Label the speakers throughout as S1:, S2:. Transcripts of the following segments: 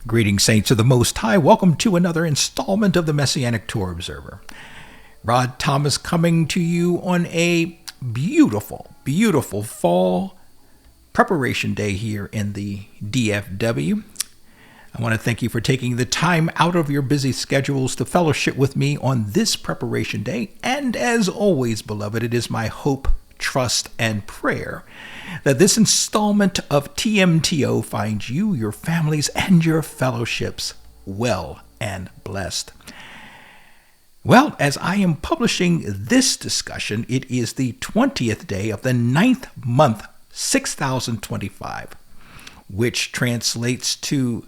S1: Greetings, saints of the Most High. Welcome to another installment of the Messianic Torah Observer. Rod Thomas coming to you on a beautiful, beautiful fall preparation day here in the DFW. I want to thank you for taking the time out of your busy schedules to fellowship with me on this preparation day. And as always, beloved, it is my hope, trust, and prayer that this installment of TMTO finds you, your families, and your fellowships well and blessed. Well, as I am publishing this discussion, it is the 20th day of the 9th month, 6025, which translates to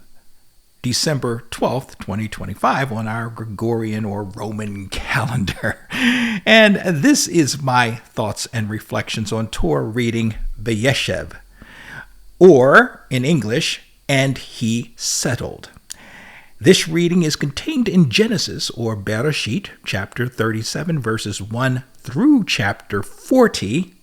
S1: December 12th, 2025 on our Gregorian or Roman calendar. And this is my thoughts and reflections on Torah reading Vayeshev, or in English, and he settled. This reading is contained in Genesis or Bereshit, chapter 37, verses 1 through chapter 40,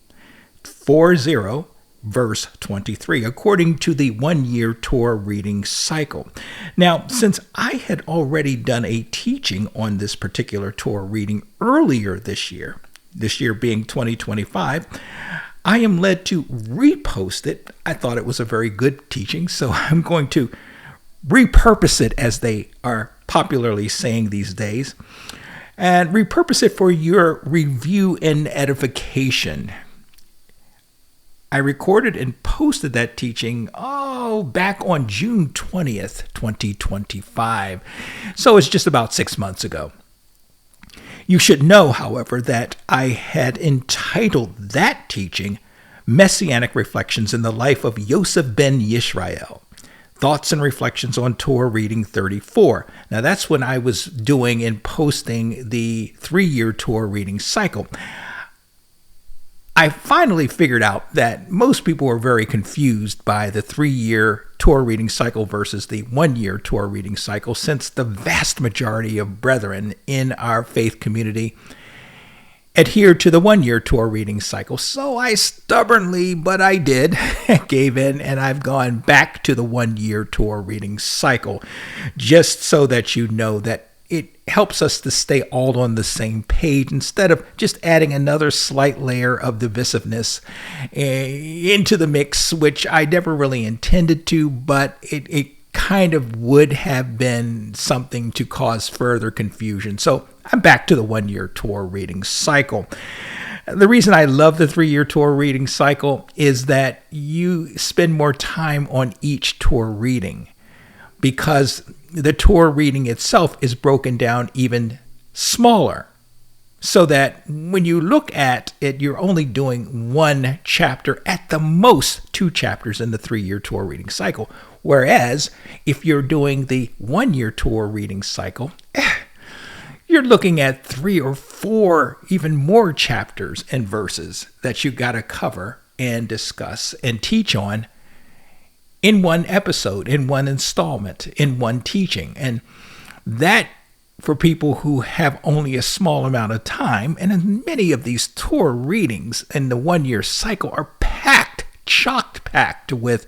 S1: verse 23, according to the one-year Torah reading cycle. Now, since I had already done a teaching on this particular Torah reading earlier this year being 2025, I am led to repost it. I thought it was a very good teaching, so I'm going to repurpose it, as they are popularly saying these days, and repurpose it for your review and edification. I recorded and posted that teaching, back on June 20th, 2025. So it's just about 6 months ago. You should know, however, that I had entitled that teaching Messianic Reflections in the Life of Yosef ben Yisrael. Thoughts and Reflections on Torah Reading 34. Now that's when I was doing and posting the 3-year Torah reading cycle. I finally figured out that most people were very confused by the 3-year Torah reading cycle versus the 1-year Torah reading cycle, since the vast majority of brethren in our faith community adhere to the 1-year Torah reading cycle. So I stubbornly, but I did, gave in, and I've gone back to the 1-year Torah reading cycle, just so that you know that it helps us to stay all on the same page instead of just adding another slight layer of divisiveness into the mix, which I never really intended to, but it kind of would have been something to cause further confusion. So I'm back to the 1-year Torah reading cycle. The reason I love the 3-year Torah reading cycle is that you spend more time on each Torah reading, because the Torah reading itself is broken down even smaller, so that when you look at it, you're only doing one chapter, at the most 2 chapters in the 3-year Torah reading cycle. Whereas if you're doing the 1-year Torah reading cycle, you're looking at 3 or 4, even more chapters and verses that you got to cover and discuss and teach on in one episode, in one installment, in one teaching. And that, for people who have only a small amount of time, and many of these Torah readings in the 1-year cycle are chock-packed with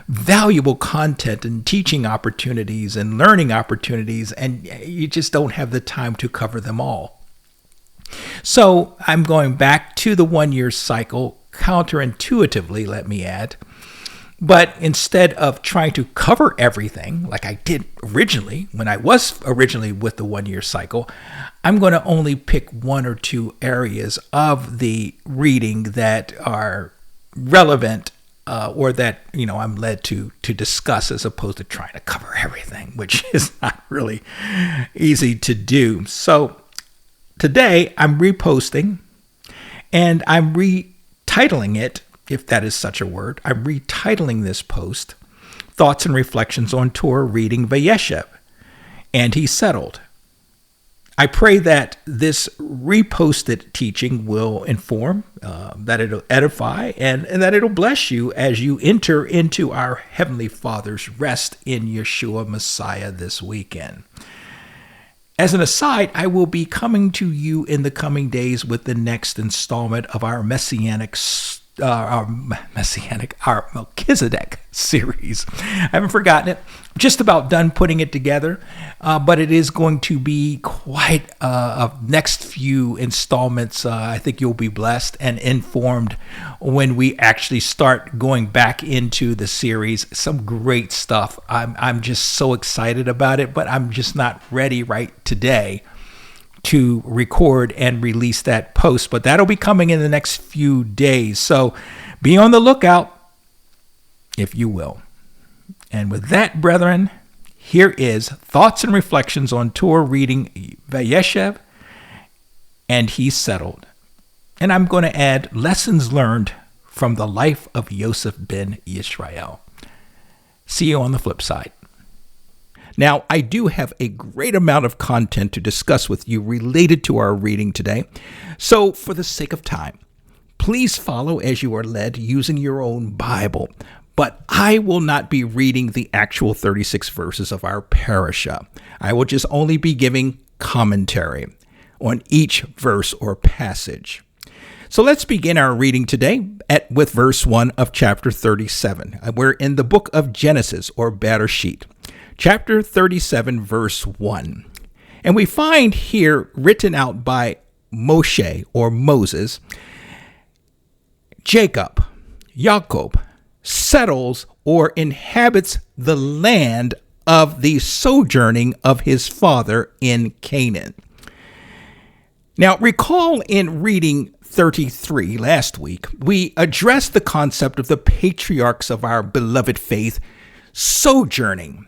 S1: valuable content and teaching opportunities and learning opportunities, and you just don't have the time to cover them all. So I'm going back to the 1-year cycle, counterintuitively, let me add. But instead of trying to cover everything like I did originally, when I was originally with the 1-year cycle, I'm going to only pick 1 or 2 areas of the reading that are relevant or that, I'm led to discuss, as opposed to trying to cover everything, which is not really easy to do. So today I'm reposting, and I'm retitling it, if that is such a word. I'm retitling this post, Thoughts and Reflections on Torah Reading Vayeshev, and he settled. I pray that this reposted teaching will inform, that it'll edify, and that it'll bless you as you enter into our Heavenly Father's rest in Yeshua Messiah this weekend. As an aside, I will be coming to you in the coming days with the next installment of our Messianic our Messianic, our Melchizedek series. I haven't forgotten it. Just about done putting it together, but it is going to be quite a next few installments. I think you'll be blessed and informed when we actually start going back into the series. Some great stuff. I'm just so excited about it, but I'm just not ready right today to record and release that post, but that'll be coming in the next few days. So be on the lookout, if you will. And with that, brethren, here is thoughts and reflections on Torah reading Vayeshev, and He settled. And I'm going to add lessons learned from the life of Yosef ben Yisrael. See you on the flip side. Now, I do have a great amount of content to discuss with you related to our reading today. So, for the sake of time, please follow as you are led using your own Bible. But I will not be reading the actual 36 verses of our parasha. I will just only be giving commentary on each verse or passage. So let's begin our reading today with verse 1 of chapter 37. We're in the book of Genesis, or Bereshit. Chapter 37, verse 1. And we find here, written out by Moshe, or Moses, Jacob, settles or inhabits the land of the sojourning of his father in Canaan. Now, recall in reading 33 last week, we addressed the concept of the patriarchs of our beloved faith sojourning,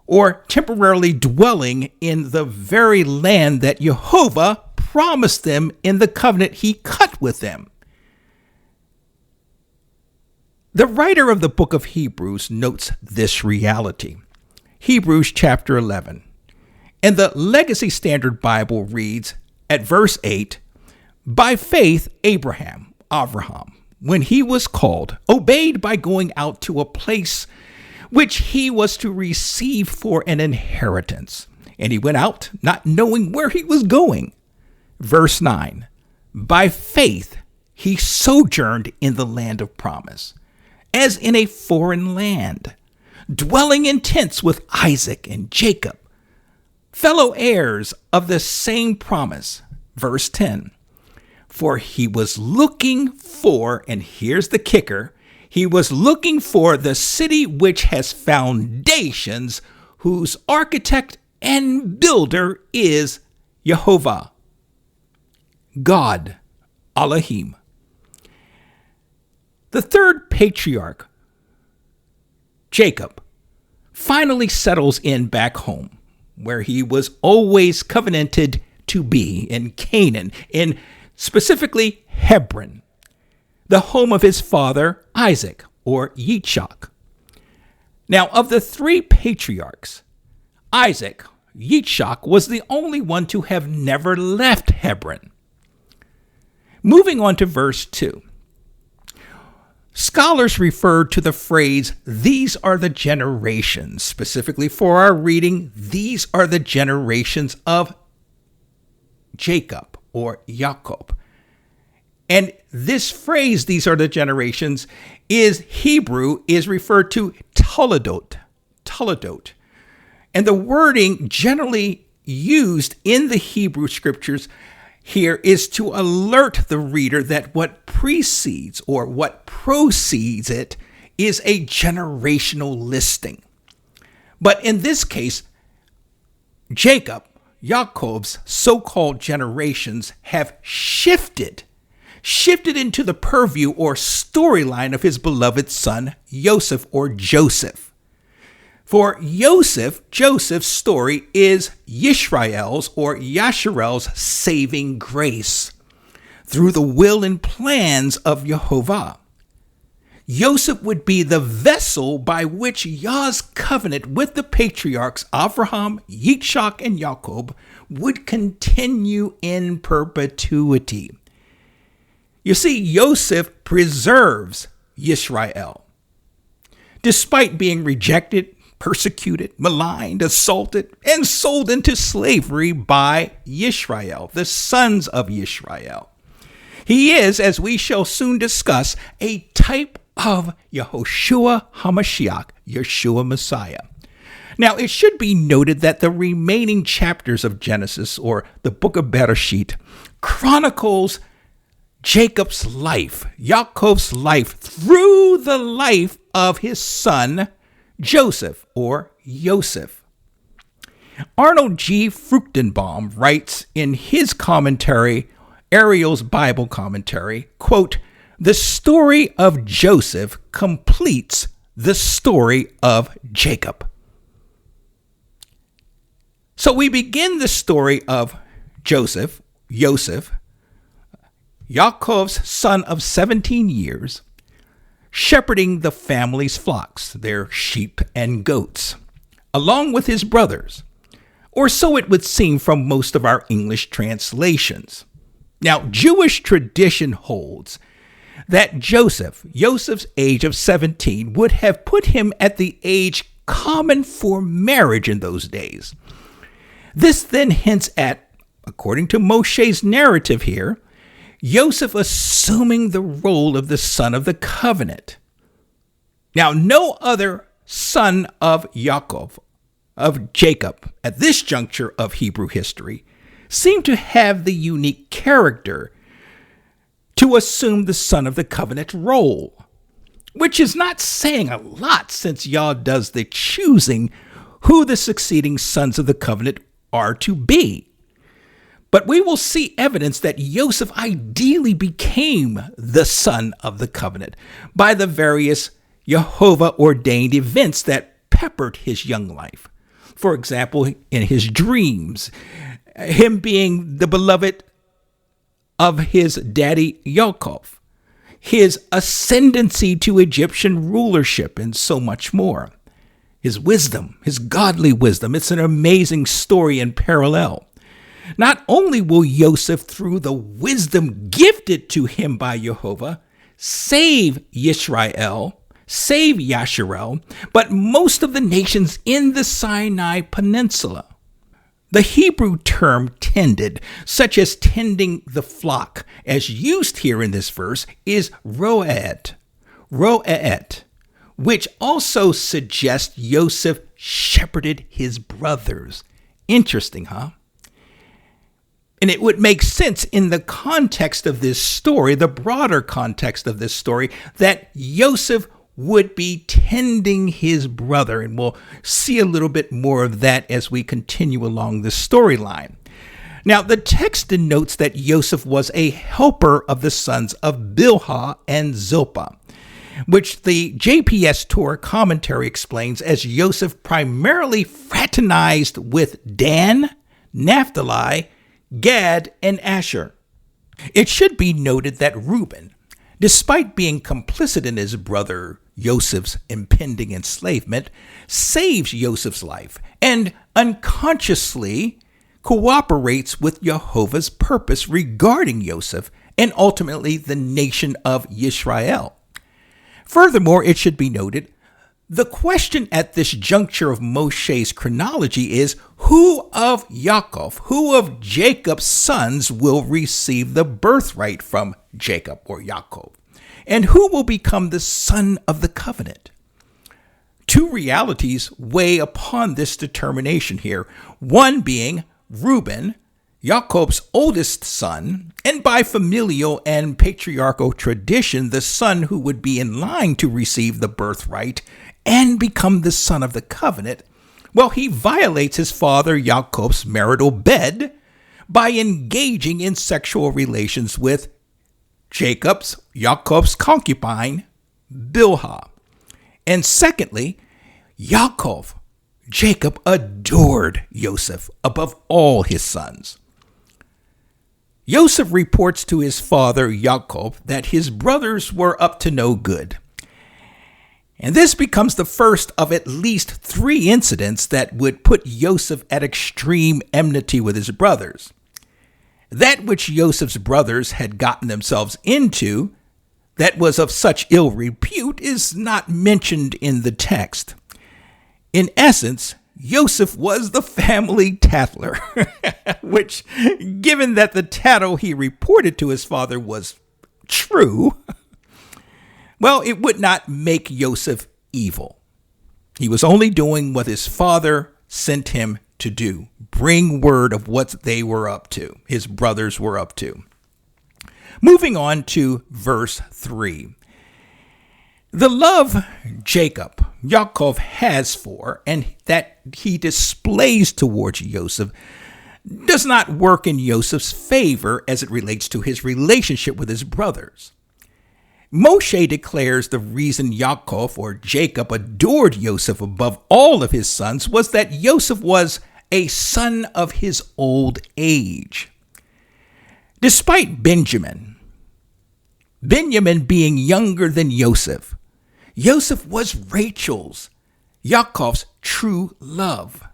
S1: or temporarily dwelling in the very land that Jehovah promised them in the covenant He cut with them. The writer of the book of Hebrews notes this reality. Hebrews chapter 11. And the Legacy Standard Bible reads at verse 8, by faith Abraham, when he was called, obeyed by going out to a place which he was to receive for an inheritance. And he went out, not knowing where he was going. Verse 9, by faith he sojourned in the land of promise, as in a foreign land, dwelling in tents with Isaac and Jacob, fellow heirs of the same promise. Verse 10, for he was looking for, and here's the kicker, he was looking for the city which has foundations, whose architect and builder is Jehovah, God, Elohim. The third patriarch, Jacob, finally settles in back home, where he was always covenanted to be, in Canaan, in specifically Hebron, the home of his father Isaac, or Yitzchak. Now, of the three patriarchs, Isaac, Yitzchak, was the only one to have never left Hebron. Moving on to verse 2. Scholars refer to the phrase, these are the generations. Specifically for our reading, these are the generations of Jacob, or Jacob. And this phrase, these are the generations, is referred to Toledot. And the wording generally used in the Hebrew scriptures here is to alert the reader that what precedes or what proceeds it is a generational listing. But in this case, Jacob's so-called generations have shifted into the purview or storyline of his beloved son, Yosef or Joseph. For Joseph's story is Yisrael's or Yasharel's saving grace through the will and plans of Jehovah. Yosef would be the vessel by which Yah's covenant with the patriarchs Abraham, Yitzchak, and Jacob would continue in perpetuity. You see, Yosef preserves Yisrael. Despite being rejected, persecuted, maligned, assaulted, and sold into slavery by Yisrael, the sons of Yisrael. He is, as we shall soon discuss, a type of Yehoshua HaMashiach, Yeshua Messiah. Now, it should be noted that the remaining chapters of Genesis, or the book of Bereshit, chronicles Jacob's life, Yaakov's life, through the life of his son, Joseph, or Yosef. Arnold G. Fruchtenbaum writes in his commentary, Ariel's Bible commentary, quote, "The story of Joseph completes the story of Jacob." So we begin the story of Joseph, Yaakov's son of 17 years, shepherding the family's flocks, their sheep and goats, along with his brothers, or so it would seem from most of our English translations. Now, Jewish tradition holds that Joseph's age of 17 would have put him at the age common for marriage in those days. This then hints at, according to Moshe's narrative here, Yosef assuming the role of the son of the covenant. Now, no other son of Yaakov, of Jacob, at this juncture of Hebrew history, seemed to have the unique character to assume the son of the covenant role, which is not saying a lot since Yah does the choosing who the succeeding sons of the covenant are to be. But we will see evidence that Yosef ideally became the son of the covenant by the various Jehovah-ordained events that peppered his young life. For example, in his dreams, him being the beloved of his daddy Yaakov, his ascendancy to Egyptian rulership, and so much more. His wisdom, his godly wisdom, it's an amazing story in parallel. Not only will Yosef, through the wisdom gifted to him by Jehovah, save Yisrael, save Yasharel, but most of the nations in the Sinai Peninsula. The Hebrew term tended, such as tending the flock, as used here in this verse, is ro'et, which also suggests Yosef shepherded his brothers. Interesting, huh? And it would make sense in the context of this story, the broader context of this story, that Yosef would be tending his brother. And we'll see a little bit more of that as we continue along the storyline. Now, the text denotes that Yosef was a helper of the sons of Bilhah and Zilpah, which the JPS Torah commentary explains as Yosef primarily fraternized with Dan, Naphtali, Gad, and Asher. It should be noted that Reuben, despite being complicit in his brother Yosef's impending enslavement, saves Yosef's life and unconsciously cooperates with Jehovah's purpose regarding Yosef and ultimately the nation of Yisrael. Furthermore, it should be noted, the question at this juncture of Moshe's chronology is, who of Yaakov, who of Jacob's sons will receive the birthright from Jacob or Yaakov? And who will become the son of the covenant? Two realities weigh upon this determination here, one being Reuben, Yaakov's oldest son, and by familial and patriarchal tradition, the son who would be in line to receive the birthright and become the son of the covenant. Well, he violates his father Yaakov's marital bed by engaging in sexual relations with Yaakov's concubine, Bilhah. And secondly, Jacob adored Yosef above all his sons. Yosef reports to his father Yaakov that his brothers were up to no good. And this becomes the first of at least 3 incidents that would put Yosef at extreme enmity with his brothers. That which Joseph's brothers had gotten themselves into that was of such ill repute is not mentioned in the text. In essence, Yosef was the family tattler, which, given that the tattle he reported to his father was true, well, it would not make Yosef evil. He was only doing what his father sent him to do, bring word of what they were up to, his brothers were up to. Moving on to verse 3. The love Yaakov has for, and that he displays towards Yosef, does not work in Yosef's favor as it relates to his relationship with his brothers. Moshe declares the reason Yaakov, or Jacob, adored Yosef above all of his sons was that Yosef was a son of his old age. Despite Benjamin being younger than Yosef, Yosef was Yaakov's true love,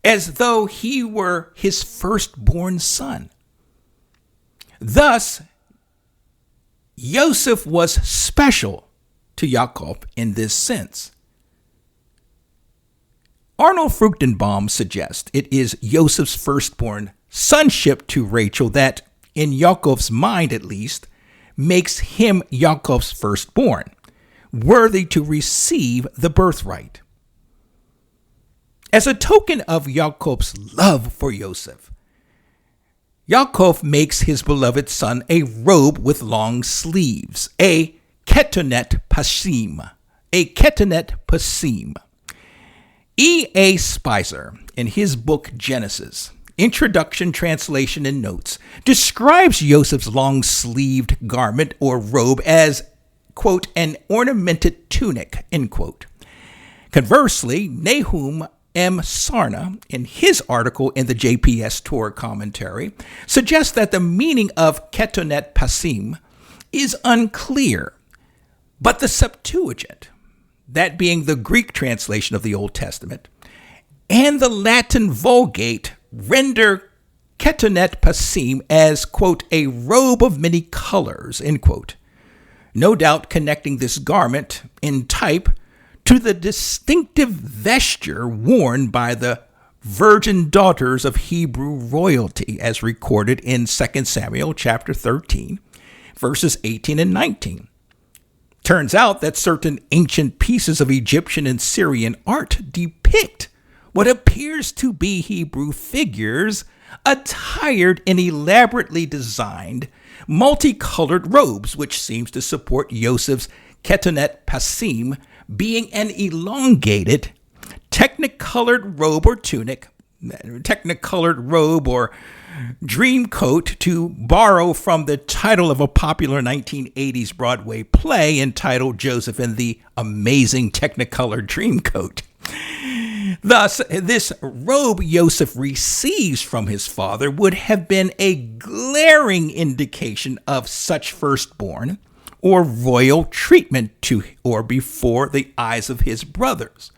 S1: as though he were his firstborn son. Thus, Yosef was special to Yaakov in this sense. Arnold Fruchtenbaum suggests it is Yosef's firstborn sonship to Rachel that, in Yaakov's mind at least, makes him Yaakov's firstborn, worthy to receive the birthright. As a token of Yaakov's love for Yosef, Yaakov makes his beloved son a robe with long sleeves, a ketonet pasim. E.A. Spicer, in his book Genesis, Introduction, Translation, and Notes, describes Yosef's long-sleeved garment or robe as, quote, an ornamented tunic, end quote. Conversely, Nahum M. Sarna, in his article in the JPS Torah commentary, suggests that the meaning of ketonet pasim is unclear, but the Septuagint, that being the Greek translation of the Old Testament, and the Latin Vulgate render ketonet pasim as, quote, a robe of many colors, end quote. No doubt connecting this garment in type to the distinctive vesture worn by the virgin daughters of Hebrew royalty, as recorded in 2 Samuel chapter 13, verses 18 and 19. Turns out that certain ancient pieces of Egyptian and Syrian art depict what appears to be Hebrew figures attired in elaborately designed, multicolored robes, which seems to support Yosef's ketonet pasim being an elongated, technicolored robe or tunic, technicolored robe or dream coat, to borrow from the title of a popular 1980s Broadway play entitled Joseph and the Amazing Technicolor Dreamcoat. Thus, this robe Yosef receives from his father would have been a glaring indication of such firstborn or royal treatment to or before the eyes of his brothers.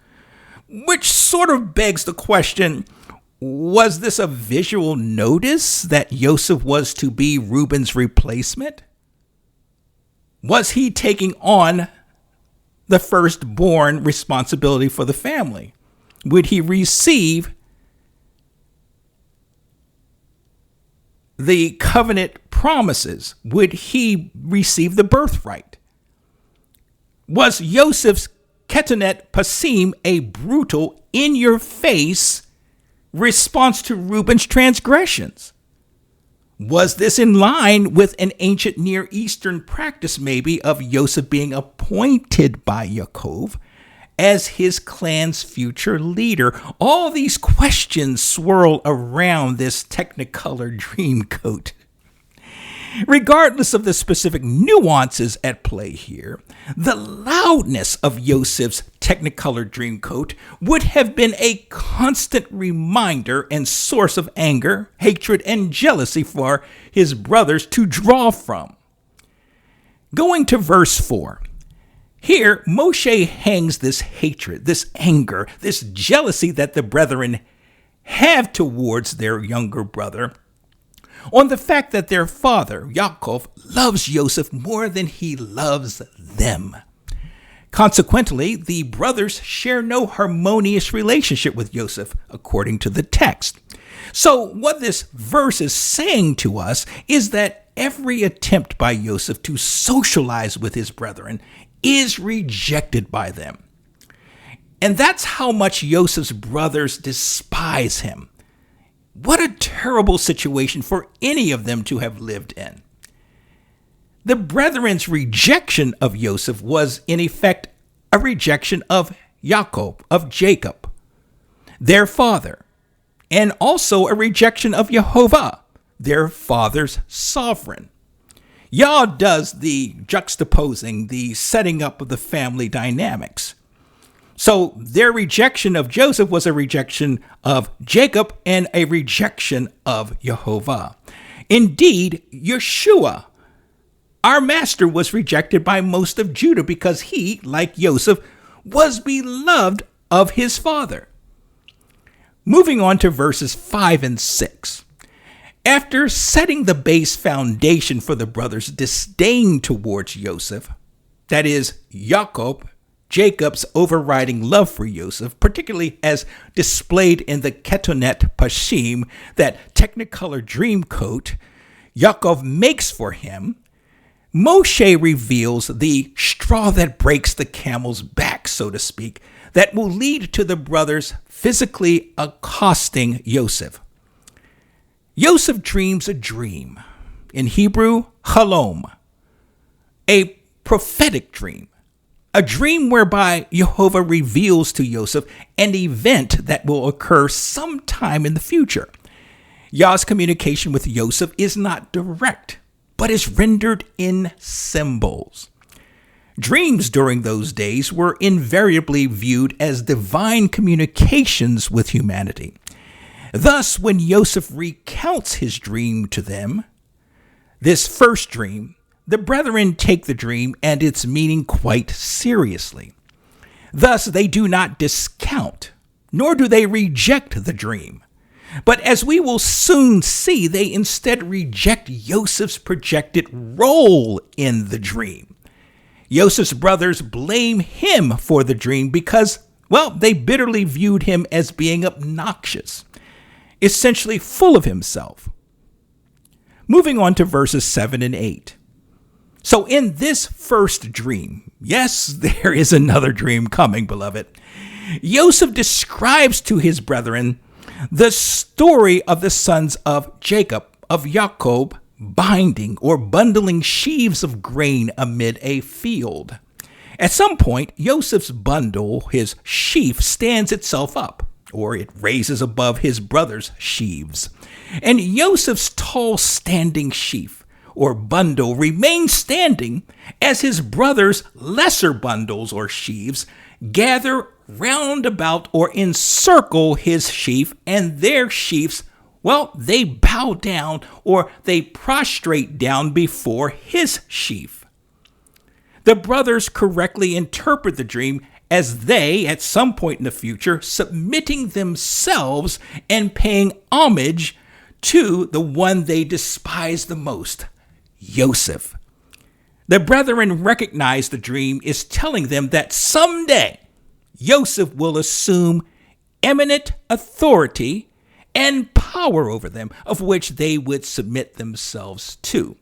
S1: Which sort of begs the question, was this a visual notice that Yosef was to be Reuben's replacement? Was he taking on the firstborn responsibility for the family? Would he receive the covenant promises? Would he receive the birthright? Was Yosef's ketonet pasim a brutal, in-your-face response to Reuben's transgressions? Was this in line with an ancient Near Eastern practice, maybe, of Yosef being appointed by Yaakov as his clan's future leader? All these questions swirl around this Technicolor Dreamcoat. Regardless of the specific nuances at play here, the loudness of Yosef's Technicolor Dreamcoat would have been a constant reminder and source of anger, hatred, and jealousy for his brothers to draw from. Going to verse 4. Here, Moshe hangs this hatred, this anger, this jealousy that the brethren have towards their younger brother on the fact that their father, Yaakov, loves Yosef more than he loves them. Consequently, the brothers share no harmonious relationship with Yosef, according to the text. So what this verse is saying to us is that every attempt by Yosef to socialize with his brethren is rejected by them. And that's how much Yosef's brothers despise him. What a terrible situation for any of them to have lived in. The brethren's rejection of Yosef was, in effect, a rejection of Yaakov, of Jacob, their father, and also a rejection of Yehovah, their father's sovereign. Yah does the juxtaposing, the setting up of the family dynamics. So their rejection of Joseph was a rejection of Jacob and a rejection of Yehovah. Indeed, Yeshua, our master, was rejected by most of Judah because he, like Joseph, was beloved of his father. Moving on to verses 5 and 6. After setting the base foundation for the brothers' disdain towards Joseph, that is, Jacob, Jacob's overriding love for Joseph, particularly as displayed in the Ketonet Pashim, that Technicolor dream coat Yaakov makes for him, Moshe reveals the straw that breaks the camel's back, so to speak, that will lead to the brothers physically accosting Yosef. Yosef dreams a dream, in Hebrew, halom, a prophetic dream, a dream whereby Yehovah reveals to Yosef an event that will occur sometime in the future. Yah's communication with Yosef is not direct, but is rendered in symbols. Dreams during those days were invariably viewed as divine communications with humanity. Thus, when Yosef recounts his dream to them, this first dream, the brethren take the dream and its meaning quite seriously. Thus, they do not discount, nor do they reject the dream. But as we will soon see, they instead reject Yosef's projected role in the dream. Yosef's brothers blame him for the dream because, well, they bitterly viewed him as being obnoxious, essentially full of himself. Moving on to verses 7 and 8. So in this first dream, yes, there is another dream coming, beloved, Yosef describes to his brethren the story of the sons of Jacob, of Jacob, binding or bundling sheaves of grain amid a field. At some point, Joseph's bundle, his sheaf, stands itself up, or it raises above his brother's sheaves. And Joseph's tall standing sheaf, or bundle, remains standing as his brother's lesser bundles or sheaves gather round about or encircle his sheaf, and their sheaves, well, they bow down or they prostrate down before his sheaf. The brothers correctly interpret the dream as they, at some point in the future, submitting themselves and paying homage to the one they despise the most, Yosef. The brethren recognize the dream is telling them that someday Yosef will assume eminent authority and power over them, of which they would submit themselves to.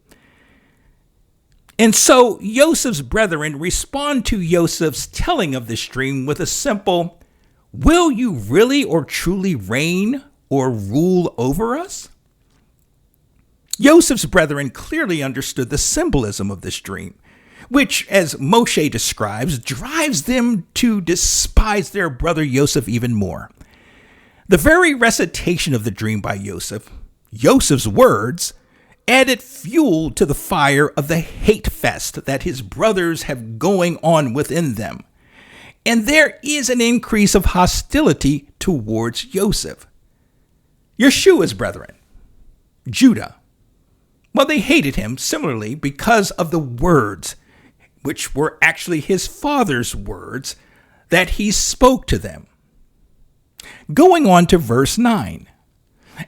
S1: And so Joseph's brethren respond to Joseph's telling of this dream with a simple, "Will you really or truly reign or rule over us?" Joseph's brethren clearly understood the symbolism of this dream, which, as Moshe describes, drives them to despise their brother Yosef even more. The very recitation of the dream by Yosef, Joseph's words, added fuel to the fire of the hate fest that his brothers have going on within them. And there is an increase of hostility towards Yosef. Yeshua's brethren, Judah, well, they hated him similarly because of the words, which were actually his father's words, that he spoke to them. Going on to verse 9.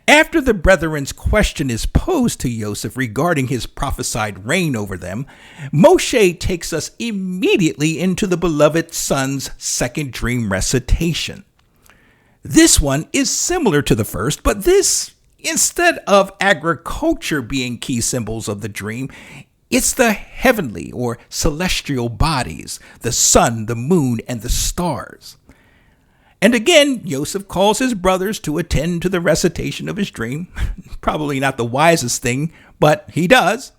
S1: After the brethren's question is posed to Yosef regarding his prophesied reign over them, Moshe takes us immediately into the beloved son's second dream recitation. This one is similar to the first, but this, instead of agriculture being key symbols of the dream, it's the heavenly or celestial bodies, the sun, the moon, and the stars. And again, Yosef calls his brothers to attend to the recitation of his dream. Probably not the wisest thing, but he does.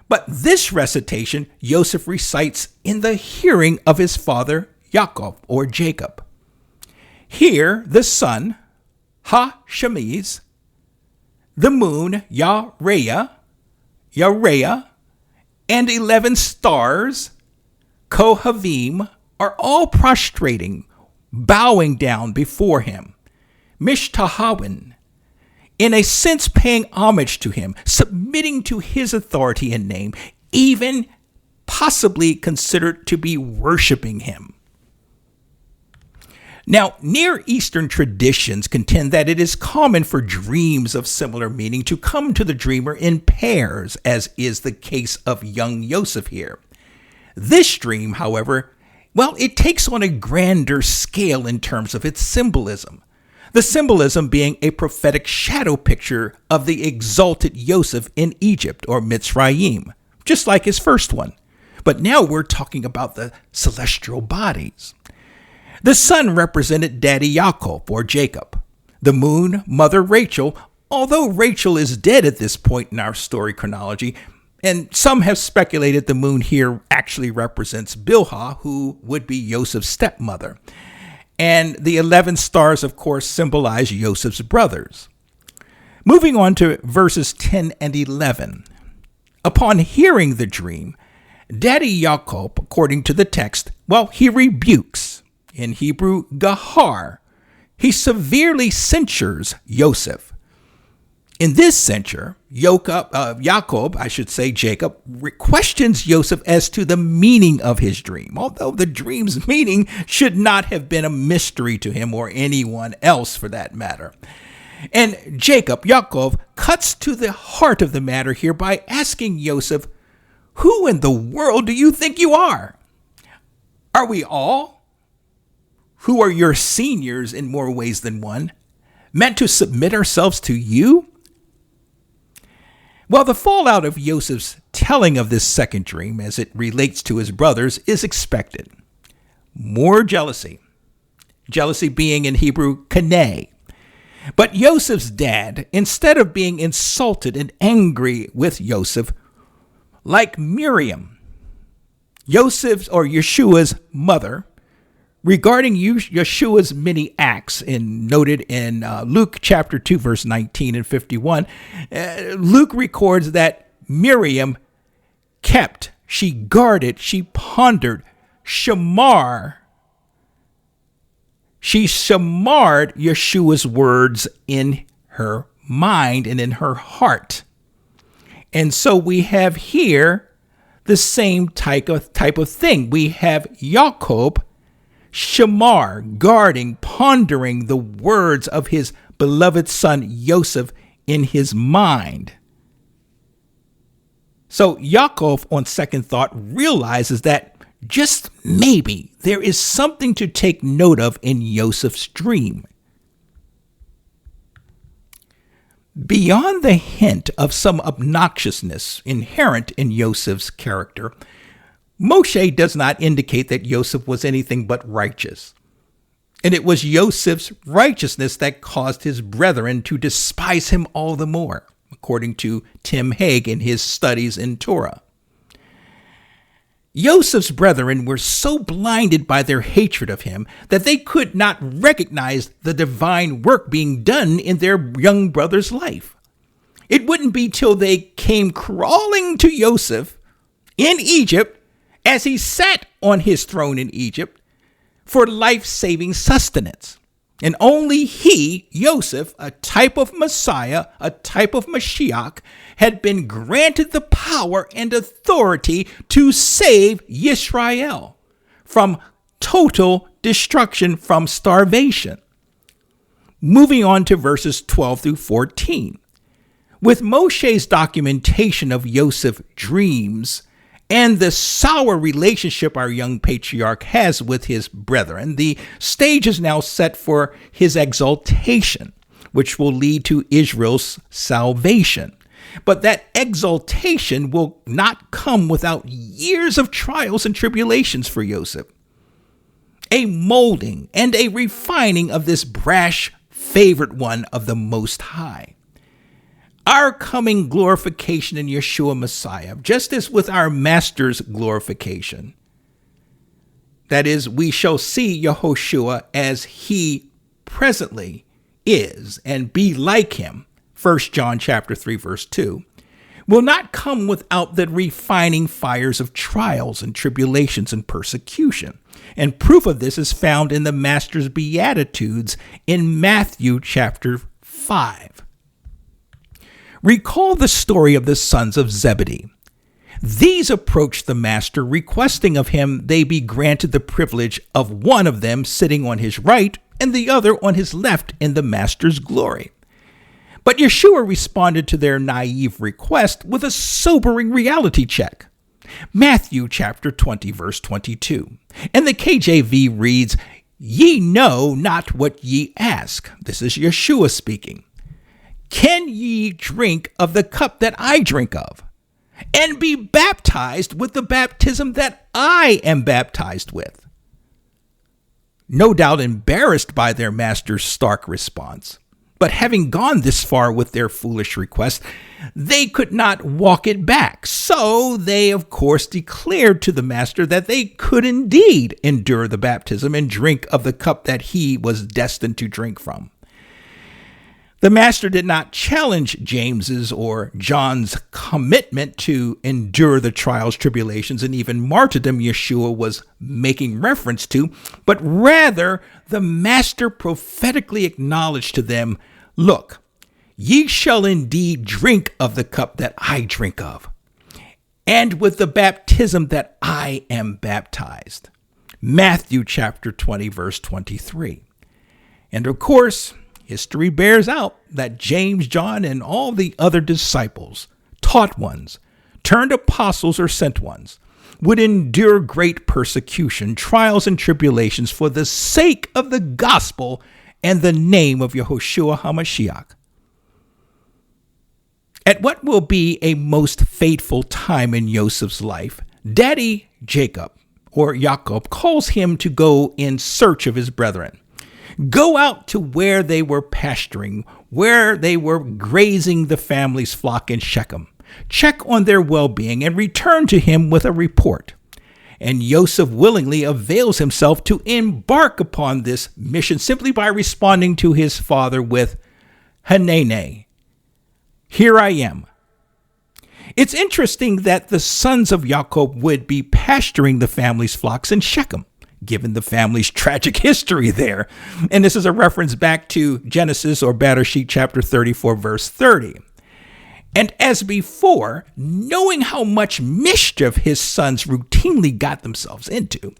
S1: But this recitation, Yosef recites in the hearing of his father, Yaakov, or Jacob. Here, the sun, Ha-Shemiz, the moon, Yareah, and 11 stars, Kohavim, are all prostrating, bowing down before him, Mishtahawin, in a sense paying homage to him, submitting to his authority and name, even possibly considered to be worshiping him. Now, Near Eastern traditions contend that it is common for dreams of similar meaning to come to the dreamer in pairs, as is the case of young Yosef here. This dream, however, it takes on a grander scale in terms of its symbolism. The symbolism being a prophetic shadow picture of the exalted Yosef in Egypt, or Mitzrayim, just like his first one. But now we're talking about the celestial bodies. The sun represented Daddy Yaakov, or Jacob. The moon, Mother Rachel, although Rachel is dead at this point in our story chronology, and some have speculated the moon here actually represents Bilhah, who would be Yosef's stepmother. And the 11 stars, of course, symbolize Yosef's brothers. Moving on to verses 10 and 11. Upon hearing the dream, Daddy Yaakov, according to the text, he rebukes. In Hebrew, Gahar. He severely censures Yosef. In this censure, Jacob, questions Yosef as to the meaning of his dream, although the dream's meaning should not have been a mystery to him or anyone else for that matter. And Yaakov, cuts to the heart of the matter here by asking Yosef, "Who in the world do you think you are? Are we all, who are your seniors in more ways than one, meant to submit ourselves to you?" Well, the fallout of Yosef's telling of this second dream as it relates to his brothers is expected. More jealousy. Jealousy being in Hebrew, kaneh. But Yosef's dad, instead of being insulted and angry with Yosef, like Miriam, Yosef's or Yeshua's mother, regarding Yeshua's many acts noted in Luke chapter 2, verse 19 and 51, Luke records that Miriam kept, she guarded, she pondered, she shamarred Yeshua's words in her mind and in her heart. And so we have here the same type of thing. We have Yaakov, shamar, guarding, pondering the words of his beloved son Yosef in his mind. So Yaakov, on second thought, realizes that just maybe there is something to take note of in Yosef's dream. Beyond the hint of some obnoxiousness inherent in Yosef's character, Moshe does not indicate that Yosef was anything but righteous. And it was Yosef's righteousness that caused his brethren to despise him all the more, according to Tim Haig in his studies in Torah. Yosef's brethren were so blinded by their hatred of him that they could not recognize the divine work being done in their young brother's life. It wouldn't be till they came crawling to Yosef in Egypt as he sat on his throne in Egypt for life-saving sustenance. And only he, Yosef, a type of Messiah, a type of Mashiach, had been granted the power and authority to save Yisrael from total destruction, from starvation. Moving on to verses 12 through 14. With Moshe's documentation of Yosef's dreams and the sour relationship our young patriarch has with his brethren, the stage is now set for his exaltation, which will lead to Israel's salvation. But that exaltation will not come without years of trials and tribulations for Yosef. A molding and a refining of this brash favorite one of the Most High. Our coming glorification in Yeshua Messiah, just as with our Master's glorification, that is, we shall see Yehoshua as he presently is and be like him, 1 John chapter 3, verse 2, will not come without the refining fires of trials and tribulations and persecution. And proof of this is found in the Master's Beatitudes in Matthew chapter 5. Recall the story of the sons of Zebedee. These approached the Master, requesting of him they be granted the privilege of one of them sitting on his right and the other on his left in the Master's glory. But Yeshua responded to their naive request with a sobering reality check. Matthew chapter 20, verse 22. And the KJV reads, "Ye know not what ye ask." This is Yeshua speaking. "Can ye drink of the cup that I drink of, and be baptized with the baptism that I am baptized with?" No doubt embarrassed by their master's stark response. But having gone this far with their foolish request, they could not walk it back. So they, of course, declared to the master that they could indeed endure the baptism and drink of the cup that he was destined to drink from. The master did not challenge James's or John's commitment to endure the trials, tribulations, and even martyrdom Yeshua was making reference to, but rather the master prophetically acknowledged to them, "Look, ye shall indeed drink of the cup that I drink of, and with the baptism that I am baptized." Matthew chapter 20, verse 23. And of course, history bears out that James, John, and all the other disciples, taught ones, turned apostles or sent ones, would endure great persecution, trials, and tribulations for the sake of the gospel and the name of Yehoshua HaMashiach. At what will be a most fateful time in Yosef's life, Daddy Jacob, or Yaakov, calls him to go in search of his brethren. Go out to where they were pasturing, where they were grazing the family's flock in Shechem. Check on their well-being and return to him with a report. And Yosef willingly avails himself to embark upon this mission simply by responding to his father with, "Hanene, here I am." It's interesting that the sons of Yaakov would be pasturing the family's flocks in Shechem, given the family's tragic history there. And this is a reference back to Genesis or Bereshit chapter 34, verse 30. And as before, knowing how much mischief his sons routinely got themselves into,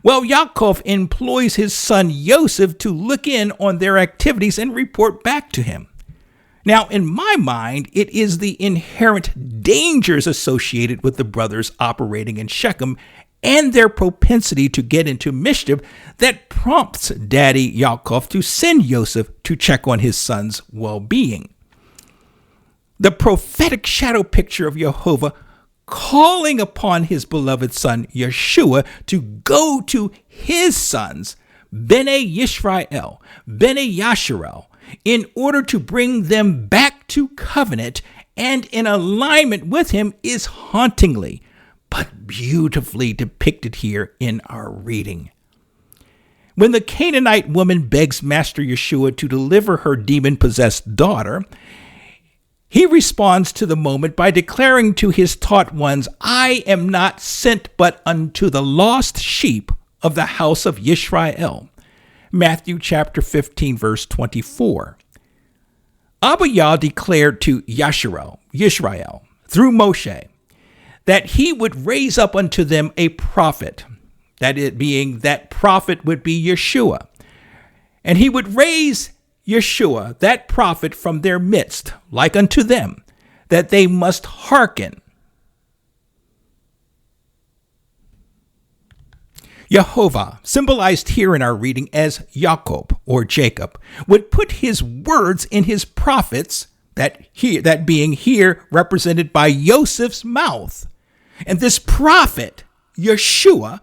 S1: well, Yaakov employs his son Yosef to look in on their activities and report back to him. Now, in my mind, it is the inherent dangers associated with the brothers operating in Shechem and their propensity to get into mischief that prompts Daddy Yaakov to send Yosef to check on his son's well-being. The prophetic shadow picture of Jehovah calling upon his beloved son Yeshua to go to his sons, Bnei Yisrael, Bnei Yasharel, in order to bring them back to covenant and in alignment with him is hauntingly but beautifully depicted here in our reading. When the Canaanite woman begs Master Yeshua to deliver her demon-possessed daughter, he responds to the moment by declaring to his taught ones, "I am not sent but unto the lost sheep of the house of Yisrael." Matthew chapter 15, verse 24. Abba Yah declared to Yisrael, through Moshe, that he would raise up unto them a prophet, that prophet would be Yeshua. And he would raise Yeshua, that prophet from their midst, like unto them, that they must hearken. Yehovah, symbolized here in our reading as Jacob or Jacob, would put his words in his prophets, that being here represented by Yosef's mouth. And this prophet, Yeshua,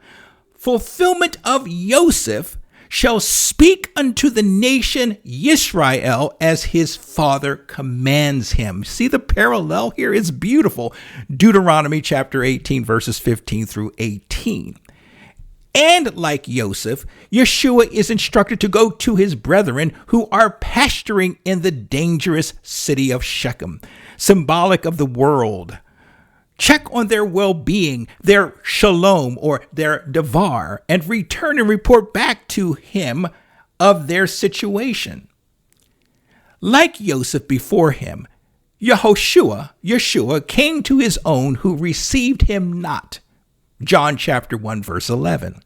S1: fulfillment of Yosef, shall speak unto the nation Yisrael as his father commands him. See the parallel here? It's beautiful. Deuteronomy chapter 18, verses 15 through 18. And like Yosef, Yeshua is instructed to go to his brethren who are pasturing in the dangerous city of Shechem, symbolic of the world. Check on their well-being, their shalom or their devar, and return and report back to him of their situation. Like Yosef before him, Yeshua came to his own who received him not. John chapter 1, verse 11.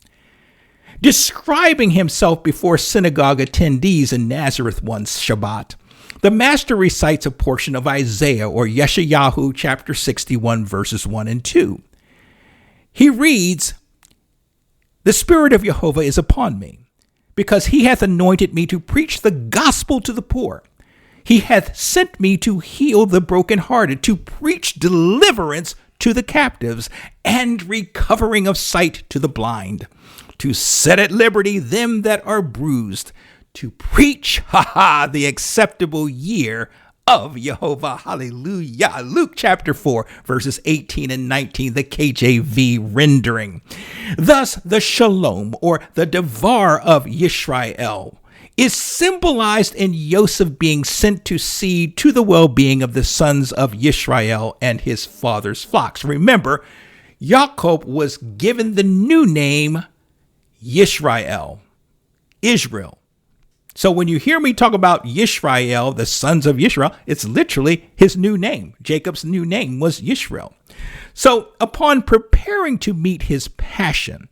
S1: Describing himself before synagogue attendees in Nazareth one Shabbat, the master recites a portion of Isaiah or Yeshayahu chapter 61, verses 1 and 2. He reads, "The Spirit of Jehovah is upon me, because he hath anointed me to preach the gospel to the poor. He hath sent me to heal the brokenhearted, to preach deliverance to the captives, and recovering of sight to the blind, to set at liberty them that are bruised, to preach, the acceptable year of Jehovah." Hallelujah. Luke chapter 4, verses 18 and 19, the KJV rendering. Thus, the shalom, or the devar of Yisrael, is symbolized in Yosef being sent to see to the well-being of the sons of Yisrael and his father's flocks. Remember, Jacob was given the new name Yisrael, Israel. So when you hear me talk about Yisrael, the sons of Yisrael, it's literally his new name. Jacob's new name was Yisrael. So upon preparing to meet his passion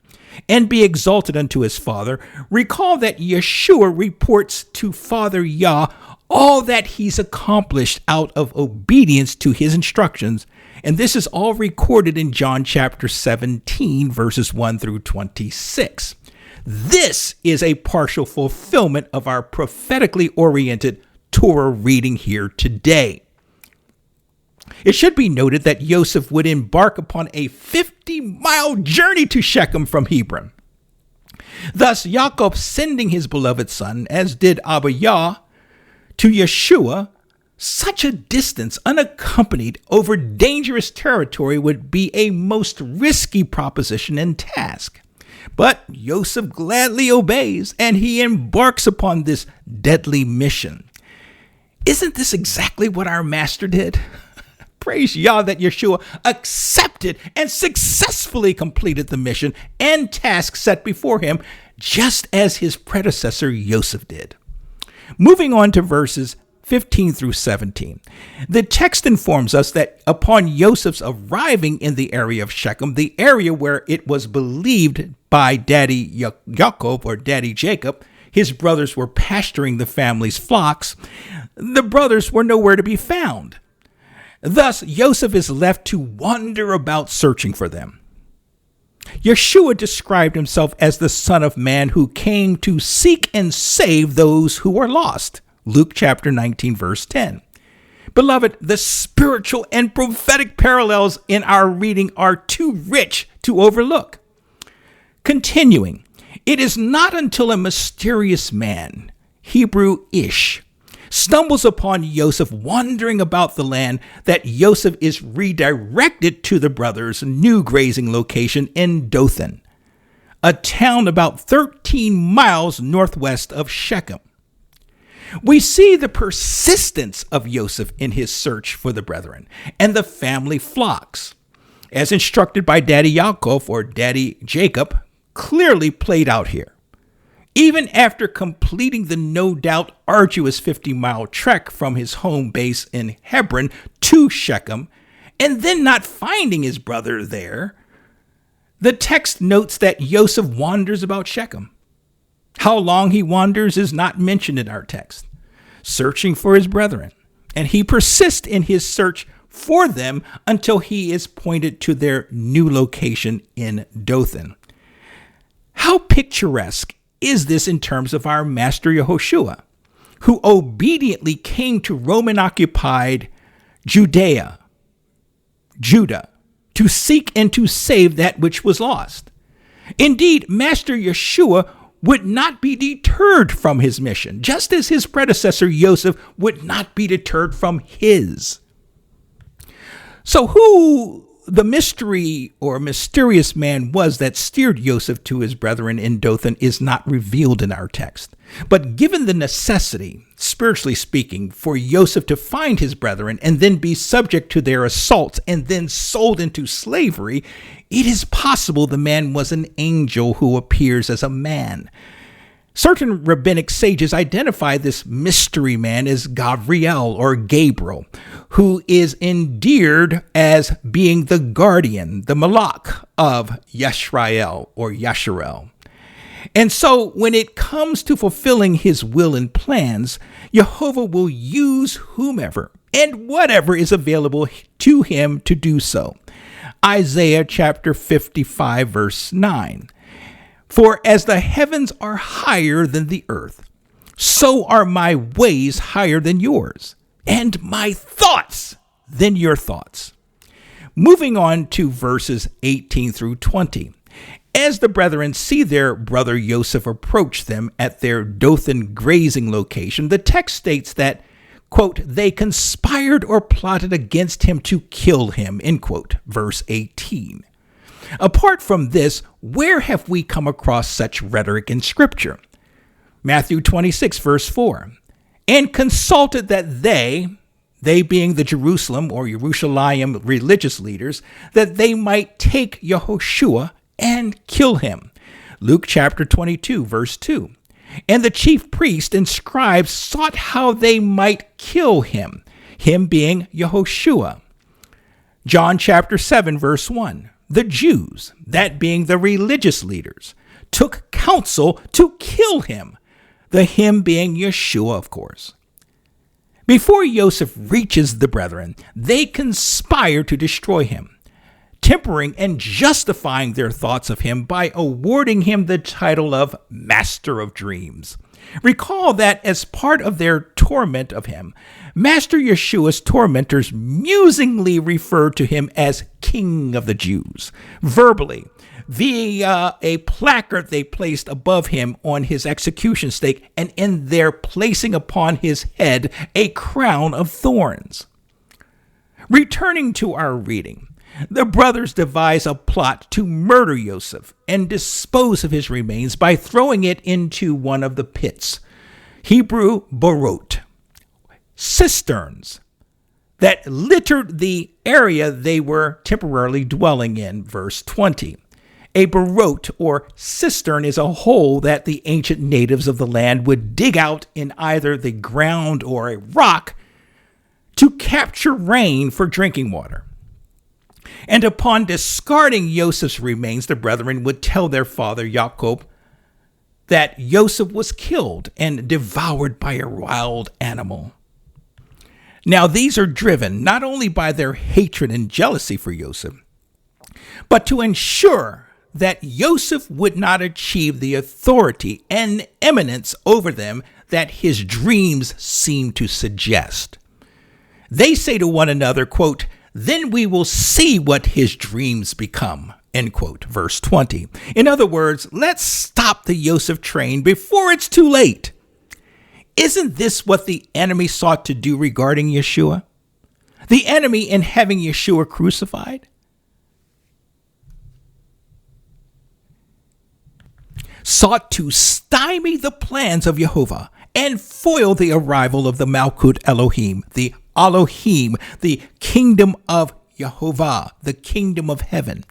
S1: and be exalted unto his father, recall that Yeshua reports to Father Yah all that he's accomplished out of obedience to his instructions. And this is all recorded in John chapter 17, verses 1 through 26. This is a partial fulfillment of our prophetically oriented Torah reading here today. It should be noted that Yosef would embark upon a 50-mile journey to Shechem from Hebron. Thus, Jacob sending his beloved son, as did Abba Yah, to Yeshua, such a distance unaccompanied over dangerous territory would be a most risky proposition and task. But Yosef gladly obeys, and he embarks upon this deadly mission. Isn't this exactly what our master did? Praise Yah that Yeshua accepted and successfully completed the mission and task set before him, just as his predecessor Yosef did. Moving on to verses 15 through 17. The text informs us that upon Yosef's arriving in the area of Shechem, the area where it was believed by Daddy Yaakov or Daddy Jacob, his brothers were pasturing the family's flocks, the brothers were nowhere to be found. Thus, Yosef is left to wander about searching for them. Yeshua described himself as the Son of Man who came to seek and save those who are lost. Luke chapter 19, verse 10. Beloved, the spiritual and prophetic parallels in our reading are too rich to overlook. Continuing, it is not until a mysterious man, Hebrew Ish, stumbles upon Yosef wandering about the land that Yosef is redirected to the brothers' new grazing location in Dothan, a town about 13 miles northwest of Shechem. We see the persistence of Yosef in his search for the brethren and the family flocks, as instructed by Daddy Yaakov or Daddy Jacob, clearly played out here. Even after completing the no doubt arduous 50-mile trek from his home base in Hebron to Shechem, and then not finding his brother there, the text notes that Yosef wanders about Shechem. How long he wanders is not mentioned in our text. searching for his brethren, and he persists in his search for them until he is pointed to their new location in Dothan. How picturesque is this in terms of our master Yehoshua, who obediently came to Roman-occupied Judah, to seek and to save that which was lost. Indeed, Master Yeshua would not be deterred from his mission, just as his predecessor Yosef would not be deterred from his. So who the mystery or mysterious man was that steered Yosef to his brethren in Dothan is not revealed in our text. But given the necessity, spiritually speaking, for Yosef to find his brethren and then be subject to their assaults and then sold into slavery, it is possible the man was an angel who appears as a man. Certain rabbinic sages identify this mystery man as Gabriel or Gabriel, who is endeared as being the guardian, the malach of Yashrael or Yasharel. And so when it comes to fulfilling his will and plans, Jehovah will use whomever and whatever is available to him to do so. Isaiah chapter 55, verse 9. For as the heavens are higher than the earth, so are my ways higher than yours, and my thoughts than your thoughts. Moving on to verses 18 through 20. As the brethren see their brother Yosef approach them at their Dothan grazing location, the text states that, quote, they conspired or plotted against him to kill him, end quote, verse 18. Apart from this, where have we come across such rhetoric in Scripture? Matthew 26, verse 4. And consulted that they being the Jerusalem or Yerushalayim religious leaders, that they might take Yehoshua and kill him. Luke chapter 22, verse 2. And the chief priest and scribes sought how they might kill him being Yehoshua. John chapter 7, verse 1. The Jews, that being the religious leaders, took counsel to kill him, the him being Yeshua, of course. Before Yosef reaches the brethren, they conspire to destroy him, tempering and justifying their thoughts of him by awarding him the title of Master of Dreams. Recall that as part of their torment of him, Master Yeshua's tormentors musingly referred to him as King of the Jews, verbally, via a placard they placed above him on his execution stake, and in there placing upon his head a crown of thorns. Returning to our reading, the brothers devise a plot to murder Yosef and dispose of his remains by throwing it into one of the pits, Hebrew borot, cisterns that littered the area they were temporarily dwelling in, verse 20. A borot or cistern is a hole that the ancient natives of the land would dig out in either the ground or a rock to capture rain for drinking water. And upon discarding Yosef's remains, the brethren would tell their father Jacob that Yosef was killed and devoured by a wild animal. Now these are driven not only by their hatred and jealousy for Yosef, but to ensure that Yosef would not achieve the authority and eminence over them that his dreams seem to suggest. They say to one another, quote, then we will see what his dreams become, end quote, verse 20. In other words, let's stop the Yosef train before it's too late. Isn't this what the enemy sought to do regarding Yeshua? The enemy in having Yeshua crucified? Sought to stymie the plans of Jehovah and foil the arrival of the Malkut Elohim, the Elohim, the kingdom of Jehovah, the kingdom of heaven.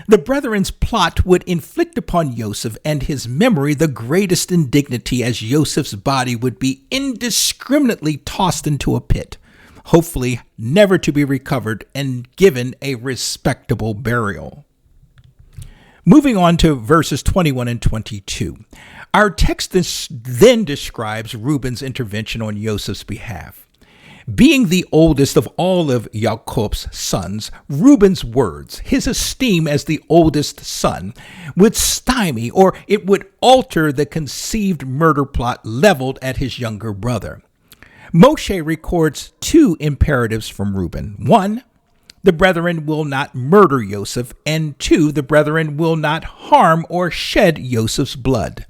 S1: The brethren's plot would inflict upon Yosef and his memory the greatest indignity, as Yosef's body would be indiscriminately tossed into a pit, hopefully never to be recovered and given a respectable burial. Moving on to verses 21 and 22. Our text then describes Reuben's intervention on Joseph's behalf. Being the oldest of all of Jacob's sons, Reuben's words, his esteem as the oldest son, would stymie or it would alter the conceived murder plot leveled at his younger brother. Moshe records two imperatives from Reuben. One, the brethren will not murder Joseph, and two, the brethren will not harm or shed Joseph's blood.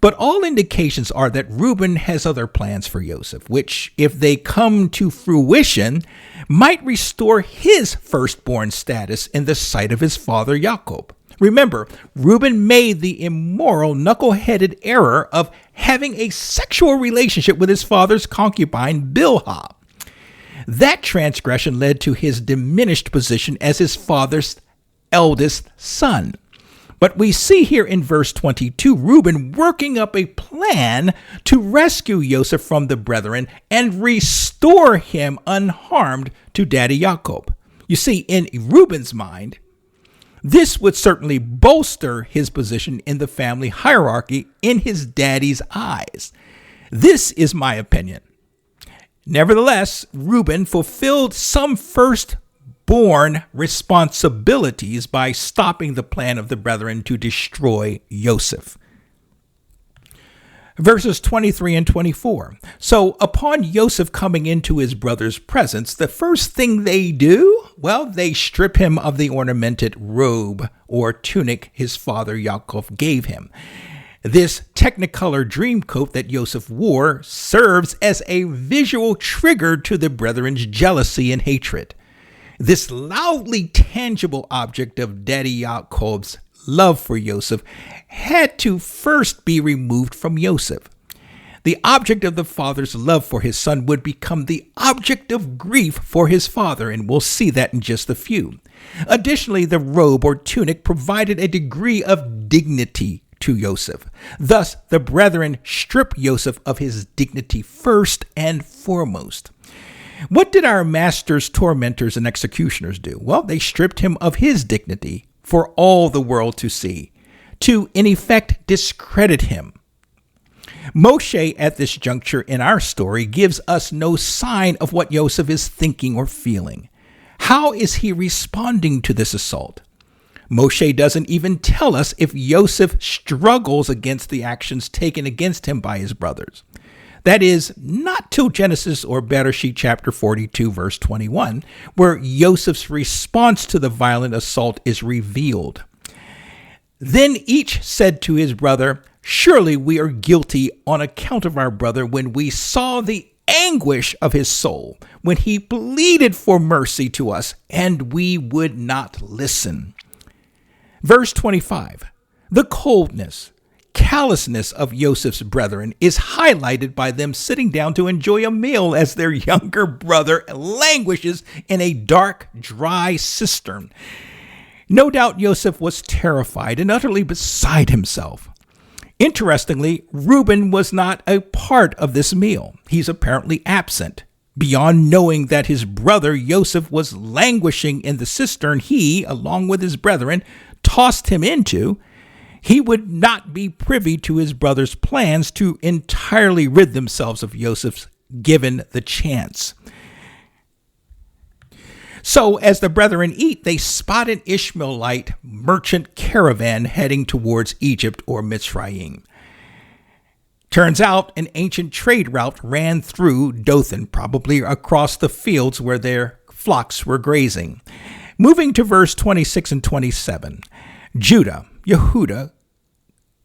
S1: But all indications are that Reuben has other plans for Joseph, which, if they come to fruition, might restore his firstborn status in the sight of his father Jacob. Remember, Reuben made the immoral, knuckle-headed error of having a sexual relationship with his father's concubine, Bilhah. That transgression led to his diminished position as his father's eldest son. But we see here in verse 22, Reuben working up a plan to rescue Joseph from the brethren and restore him unharmed to Daddy Jacob. You see, in Reuben's mind, this would certainly bolster his position in the family hierarchy in his daddy's eyes. This is my opinion. Nevertheless, Reuben fulfilled some firstborn responsibilities by stopping the plan of the brethren to destroy Joseph. Verses 23 and 24. So upon Joseph coming into his brother's presence, the first thing they do, well, they strip him of the ornamented robe or tunic his father Yaakov gave him. This Technicolor dream coat that Joseph wore serves as a visual trigger to the brethren's jealousy and hatred. This loudly tangible object of Daddy Yaakov's love for Joseph had to first be removed from Joseph. The object of the father's love for his son would become the object of grief for his father, and we'll see that in just a few. Additionally, the robe or tunic provided a degree of dignity to Joseph. Thus, the brethren strip Joseph of his dignity first and foremost. What did our master's tormentors and executioners do? Well, they stripped him of his dignity for all the world to see, to, in effect, discredit him. Moshe, at this juncture in our story, gives us no sign of what Joseph is thinking or feeling. How is he responding to this assault? Moshe doesn't even tell us if Joseph struggles against the actions taken against him by his brothers. That is, not till Genesis or Bereshit chapter 42, verse 21, where Joseph's response to the violent assault is revealed. Then each said to his brother, "Surely we are guilty on account of our brother when we saw the anguish of his soul, when he pleaded for mercy to us, and we would not listen." Verse 25, the coldness, callousness of Joseph's brethren is highlighted by them sitting down to enjoy a meal as their younger brother languishes in a dark, dry cistern. No doubt Joseph was terrified and utterly beside himself. Interestingly, Reuben was not a part of this meal. He's apparently absent. Beyond knowing that his brother Joseph was languishing in the cistern he, along with his brethren, tossed him into, he would not be privy to his brother's plans to entirely rid themselves of Joseph given the chance. So as the brethren eat, they spot an Ishmaelite merchant caravan heading towards Egypt or Mitzrayim. Turns out an ancient trade route ran through Dothan, probably across the fields where their flocks were grazing. Moving to verse 26 and 27, Yehuda,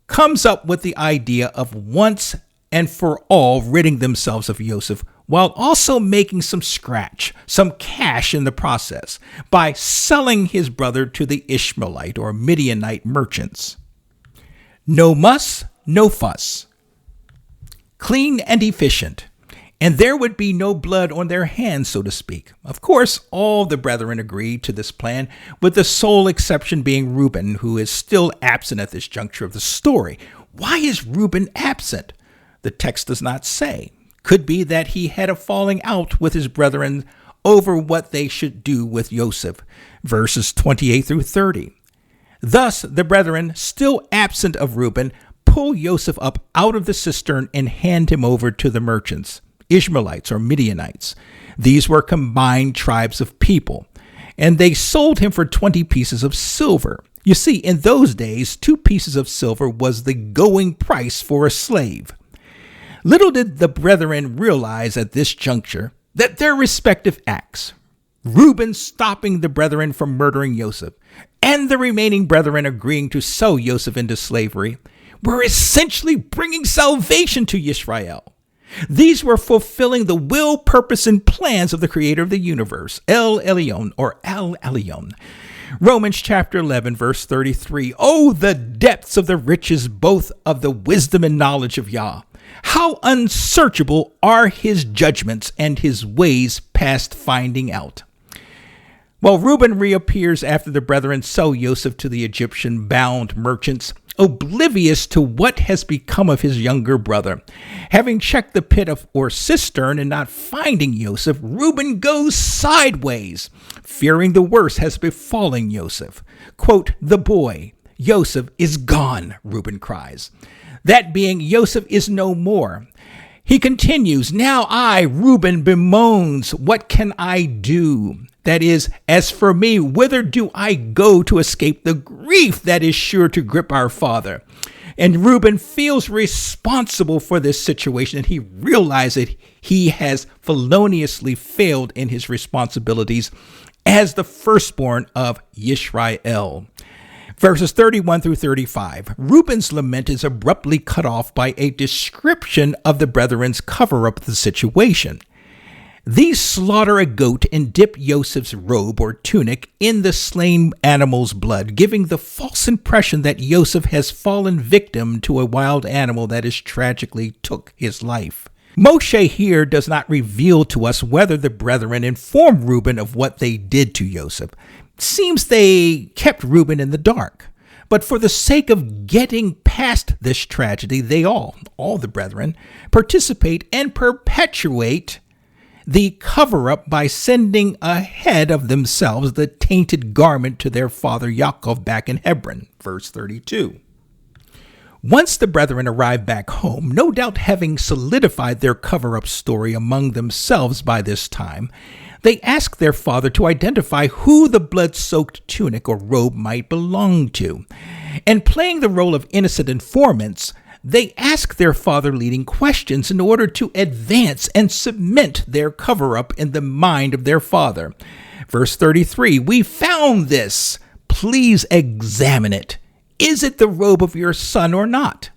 S1: comes up with the idea of once and for all ridding themselves of Joseph, while also making some cash in the process, by selling his brother to the Ishmaelite or Midianite merchants. No muss, no fuss. Clean and efficient. And there would be no blood on their hands, so to speak. Of course, all the brethren agreed to this plan, with the sole exception being Reuben, who is still absent at this juncture of the story. Why is Reuben absent? The text does not say. Could be that he had a falling out with his brethren over what they should do with Joseph. Verses 28 through 30. Thus, the brethren, still absent of Reuben, pull Yosef up out of the cistern and hand him over to the merchants, Ishmaelites or Midianites. These were combined tribes of people, and they sold him for 20 pieces of silver. You see, in those days, 2 pieces of silver was the going price for a slave. Little did the brethren realize at this juncture that their respective acts, Reuben stopping the brethren from murdering Yosef, and the remaining brethren agreeing to sell Yosef into slavery, were essentially bringing salvation to Yisrael. These were fulfilling the will, purpose, and plans of the creator of the universe, El Elyon or Al Elyon. Romans chapter 11, verse 33. Oh, the depths of the riches, both of the wisdom and knowledge of Yah. How unsearchable are his judgments and his ways past finding out. Well, Reuben reappears after the brethren sell Yosef to the Egyptian bound merchants, oblivious to what has become of his younger brother. Having checked the pit or cistern and not finding Yosef, Reuben goes sideways, fearing the worst has befallen Yosef. Quote, the boy, Yosef, is gone, Reuben cries. That being, Yosef is no more. He continues, now I, Reuben, bemoans, what can I do? That is, as for me, whither do I go to escape the grief that is sure to grip our father? And Reuben feels responsible for this situation, and he realizes he has feloniously failed in his responsibilities as the firstborn of Yisrael. Verses 31 through 35. Reuben's lament is abruptly cut off by a description of the brethren's cover-up of the situation. These slaughter a goat and dip Yosef's robe or tunic in the slain animal's blood, giving the false impression that Yosef has fallen victim to a wild animal that has tragically took his life. Moshe here does not reveal to us whether the brethren informed Reuben of what they did to Yosef. It seems they kept Reuben in the dark. But for the sake of getting past this tragedy, they all the brethren, participate and perpetuate the cover-up by sending ahead of themselves the tainted garment to their father Yaakov back in Hebron, verse 32. Once the brethren arrive back home, no doubt having solidified their cover-up story among themselves by this time, they ask their father to identify who the blood-soaked tunic or robe might belong to. And playing the role of innocent informants, they ask their father leading questions in order to advance and cement their cover-up in the mind of their father. Verse 33, we found this. Please examine it. Is it the robe of your son or not?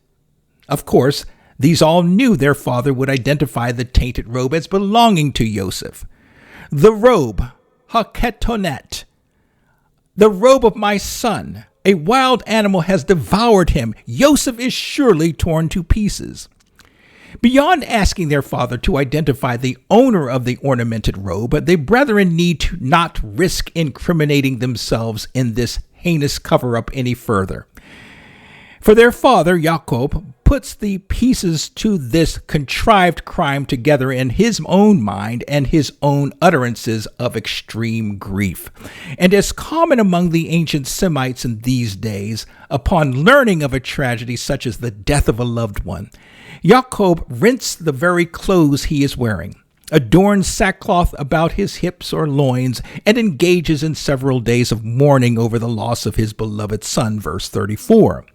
S1: Of course, these all knew their father would identify the tainted robe as belonging to Yosef. The robe, haketonet, the robe of my son. A wild animal has devoured him. Yosef is surely torn to pieces. Beyond asking their father to identify the owner of the ornamented robe, the brethren need to not risk incriminating themselves in this heinous cover-up any further. For their father, Yaakov, puts the pieces to this contrived crime together in his own mind and his own utterances of extreme grief. And as common among the ancient Semites in these days, upon learning of a tragedy such as the death of a loved one, Yaakov rents the very clothes he is wearing, adorns sackcloth about his hips or loins, and engages in several days of mourning over the loss of his beloved son, verse 34.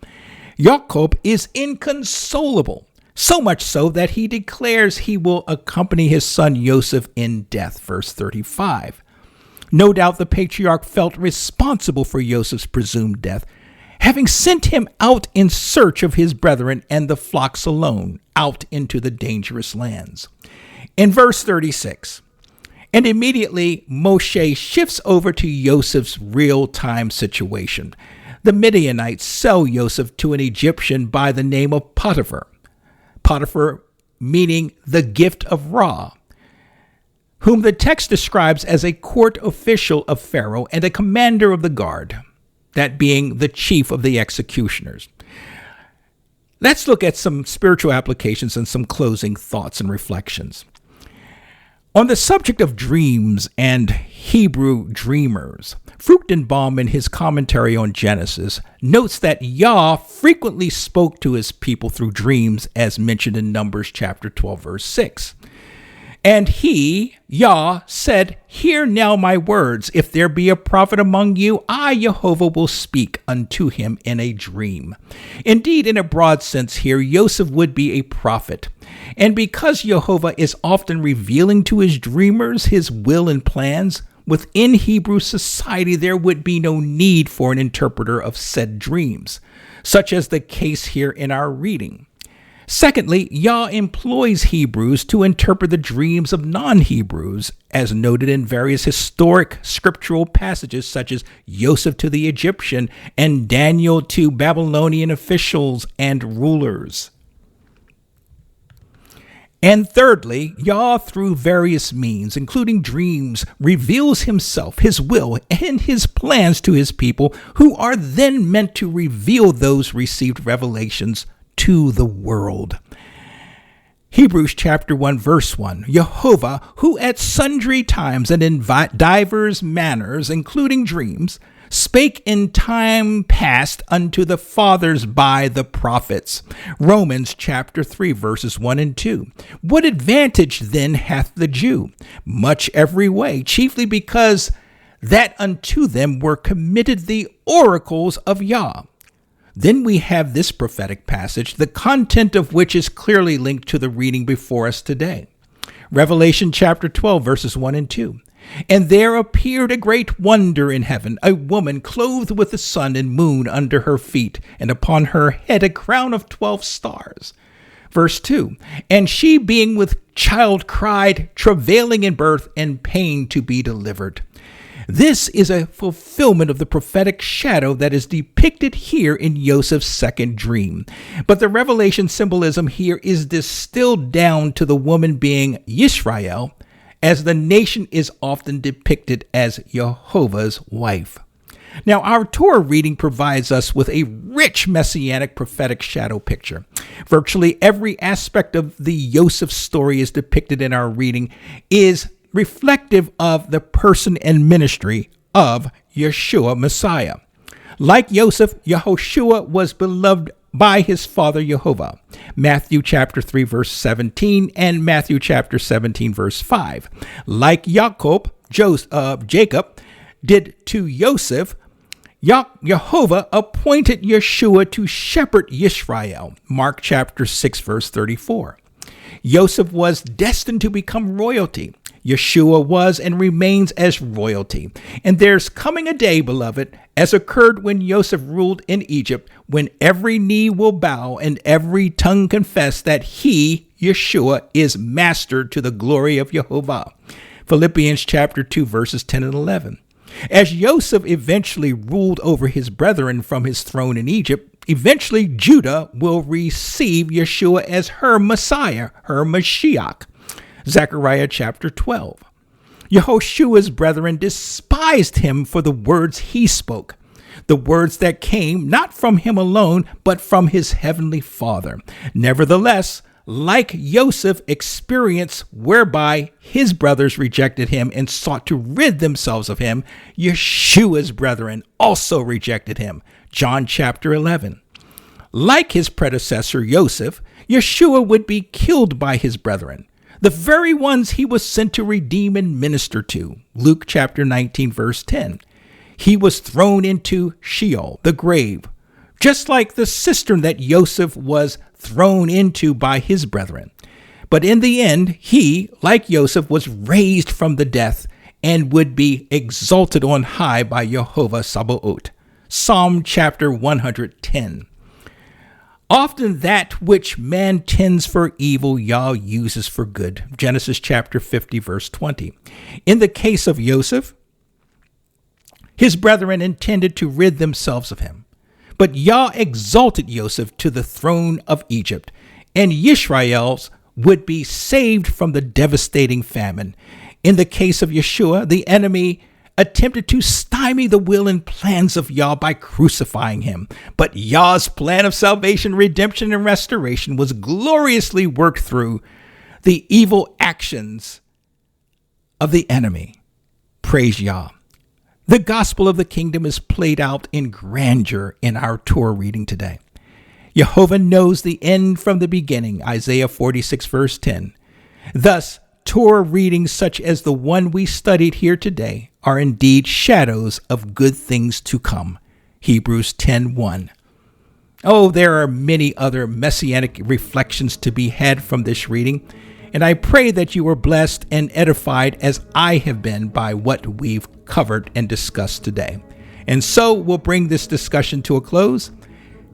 S1: Yaakov is inconsolable, so much so that he declares he will accompany his son Yosef in death, verse 35. No doubt the patriarch felt responsible for Yosef's presumed death, having sent him out in search of his brethren and the flocks alone, out into the dangerous lands. In verse 36, and immediately Moshe shifts over to Yosef's real-time situation. The Midianites sell Yosef to an Egyptian by the name of Potiphar. Potiphar meaning the gift of Ra, whom the text describes as a court official of Pharaoh and a commander of the guard, that being the chief of the executioners. Let's look at some spiritual applications and some closing thoughts and reflections. On the subject of dreams and Hebrew dreamers, Fruchtenbaum, in his commentary on Genesis, notes that Yah frequently spoke to his people through dreams, as mentioned in Numbers chapter 12, verse 6. And he, Yah, said, "Hear now my words. If there be a prophet among you, I, Jehovah, will speak unto him in a dream." Indeed, in a broad sense here, Yosef would be a prophet. And because Jehovah is often revealing to his dreamers his will and plans, within Hebrew society there would be no need for an interpreter of said dreams, such as the case here in our reading. Secondly, Yah employs Hebrews to interpret the dreams of non-Hebrews, as noted in various historic scriptural passages such as Joseph to the Egyptian and Daniel to Babylonian officials and rulers. And thirdly, Yah, through various means, including dreams, reveals himself, his will, and his plans to his people, who are then meant to reveal those received revelations to the world. Hebrews chapter 1, verse 1, Jehovah, who at sundry times and in divers manners, including dreams, spake in time past unto the fathers by the prophets. Romans chapter 3, verses 1 and 2. What advantage then hath the Jew? Much every way, chiefly because that unto them were committed the oracles of Yah. Then we have this prophetic passage, the content of which is clearly linked to the reading before us today. Revelation chapter 12, verses 1 and 2. And there appeared a great wonder in heaven, a woman clothed with the sun and moon under her feet, and upon her head a crown of 12 stars. Verse 2. And she being with child cried, travailing in birth and pain to be delivered. This is a fulfillment of the prophetic shadow that is depicted here in Joseph's second dream. But the revelation symbolism here is distilled down to the woman being Yisrael, as the nation is often depicted as Jehovah's wife. Now, our Torah reading provides us with a rich messianic prophetic shadow picture. Virtually every aspect of the Yosef story is depicted in our reading is reflective of the person and ministry of Yeshua Messiah. Like Yosef, Yehoshua was beloved by his father Jehovah. Matthew chapter 3 verse 17 and Matthew chapter 17 verse 5. Like Jacob did to Yosef, Jehovah appointed Yeshua to shepherd Yisrael. Mark chapter 6 verse 34. Yosef was destined to become royalty. Yeshua was and remains as royalty. And there's coming a day, beloved, as occurred when Yosef ruled in Egypt, when every knee will bow and every tongue confess that he, Yeshua, is master to the glory of Jehovah. Philippians chapter 2, verses 10 and 11. As Yosef eventually ruled over his brethren from his throne in Egypt, eventually Judah will receive Yeshua as her Messiah, her Mashiach. Zechariah chapter 12. Yehoshua's brethren despised him for the words he spoke, the words that came not from him alone, but from his heavenly Father. Nevertheless, like Yosef experience whereby his brothers rejected him and sought to rid themselves of him, Yeshua's brethren also rejected him. John chapter 11. Like his predecessor Yosef, Yeshua would be killed by his brethren, the very ones he was sent to redeem and minister to. Luke chapter 19, verse 10. He was thrown into Sheol, the grave, just like the cistern that Yosef was thrown into by his brethren. But in the end, he, like Yosef, was raised from the death and would be exalted on high by Jehovah Sabaoth. Psalm chapter 110. Often that which man tends for evil, Yah uses for good. Genesis chapter 50, verse 20. In the case of Yosef, his brethren intended to rid themselves of him. But Yah exalted Yosef to the throne of Egypt, and Yisrael's would be saved from the devastating famine. In the case of Yeshua, the enemy attempted to stymie the will and plans of Yah by crucifying him. But Yah's plan of salvation, redemption, and restoration was gloriously worked through the evil actions of the enemy. Praise Yah. The gospel of the kingdom is played out in grandeur in our Torah reading today. Jehovah knows the end from the beginning, Isaiah 46 verse 10. Thus, Torah readings such as the one we studied here today are indeed shadows of good things to come, Hebrews 10:1. Oh, there are many other messianic reflections to be had from this reading, and I pray that you were blessed and edified as I have been by what we've covered and discussed today. And so we'll bring this discussion to a close.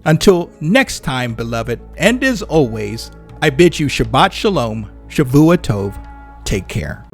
S1: Until next time, beloved, and as always, I bid you Shabbat Shalom, Shavua Tov, take care.